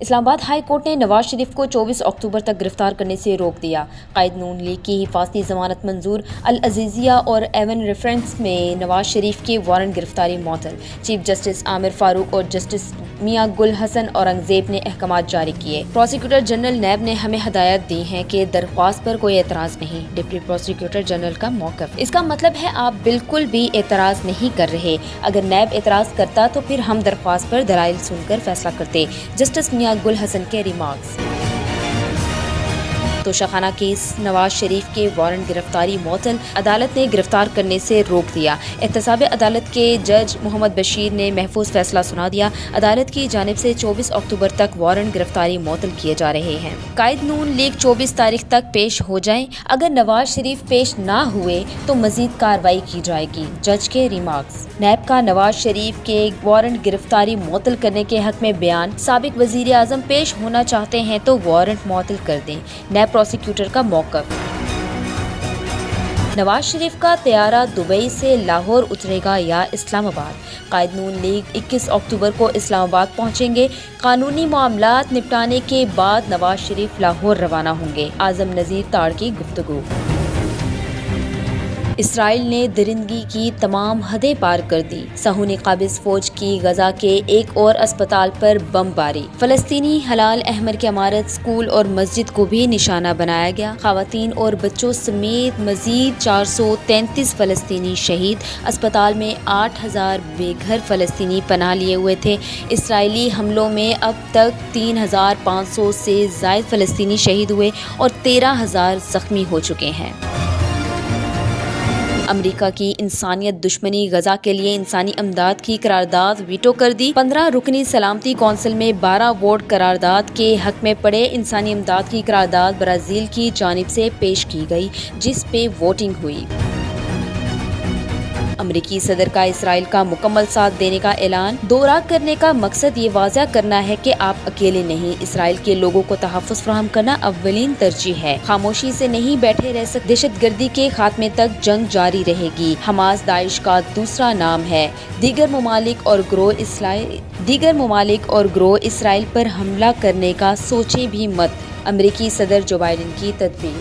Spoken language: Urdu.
اسلام آباد ہائی کورٹ نے نواز شریف کو 24 اکتوبر تک گرفتار کرنے سے روک دیا۔ قائد نون لیگ کی حفاظتی ضمانت منظور، العزیزیہ اور ایون ریفرنس میں نواز شریف کی وارنٹ گرفتاری معطل۔ چیف جسٹس عامر فاروق اور جسٹس میاں گل حسن اورنگزیب نے احکامات جاری کیے۔ پروسیکیوٹر جنرل نیب نے ہمیں ہدایت دی ہے کہ درخواست پر کوئی اعتراض نہیں۔ ڈپٹی پروسیکیوٹر جنرل کا موقف: اس کا مطلب ہے آپ بالکل بھی اعتراض نہیں کر رہے۔ اگر نیب اعتراض کرتا تو پھر ہم درخواست پر دلائل سن کر فیصلہ کرتے۔ جسٹس میاں گل حسن کے ریمارکس۔ توشہ کیس: نواز شریف کے وارنٹ گرفتاری معطل، عدالت نے گرفتار کرنے سے روک دیا۔ احتساب عدالت کے جج محمد بشیر نے محفوظ فیصلہ سنا دیا۔ عدالت کی جانب سے 24 اکتوبر تک وارنٹ گرفتاری معطل کیے جا رہے ہیں۔ قائد نون لیگ 24 تاریخ تک پیش ہو جائیں۔ اگر نواز شریف پیش نہ ہوئے تو مزید کارروائی کی جائے گی۔ جج کے ریمارکس۔ نیب کا نواز شریف کے وارنٹ گرفتاری معطل کرنے کے حق میں بیان: سابق وزیر اعظم پیش ہونا چاہتے ہیں تو وارنٹ معطل کر دیں۔ نیب پروسیکیوٹر کا موقف: نواز شریف کا طیارہ دبئی سے لاہور اترے گا یا اسلام آباد؟ قائد نون لیگ 21 اکتوبر کو اسلام آباد پہنچیں گے۔ قانونی معاملات نپٹانے کے بعد نواز شریف لاہور روانہ ہوں گے۔ اعظم نذیر تاڑ کی گفتگو۔ اسرائیل نے درندگی کی تمام حدیں پار کر دی۔ صہیونی قابض فوج کی غزہ کے ایک اور اسپتال پر بم باری۔ فلسطینی ہلال احمر کی عمارت، اسکول اور مسجد کو بھی نشانہ بنایا گیا۔ خواتین اور بچوں سمیت مزید 433 فلسطینی شہید۔ اسپتال میں 8000 بے گھر فلسطینی پناہ لیے ہوئے تھے۔ اسرائیلی حملوں میں اب تک 3500 سے زائد فلسطینی شہید ہوئے اور 13000 زخمی ہو چکے ہیں۔ امریکہ کی انسانیت دشمنی غزہ کے لیے انسانی امداد کی قرارداد ویٹو کر دی۔ 15 رکنی سلامتی کونسل میں 12 ووٹ قرارداد کے حق میں پڑے۔ انسانی امداد کی قرارداد برازیل کی جانب سے پیش کی گئی، جس پہ ووٹنگ ہوئی۔ امریکی صدر کا اسرائیل کا مکمل ساتھ دینے کا اعلان۔ دورہ کرنے کا مقصد یہ واضح کرنا ہے کہ آپ اکیلے نہیں، اسرائیل کے لوگوں کو تحفظ فراہم کرنا اولین ترجیح ہے۔ خاموشی سے نہیں بیٹھے رہ سکتے۔ دہشت گردی کے خاتمے تک جنگ جاری رہے گی۔ حماس داعش کا دوسرا نام ہے۔ دیگر ممالک اور گروہ اسرائیل پر حملہ کرنے کا سوچیں بھی مت۔ امریکی صدر جو بائیڈن کی تدبیر۔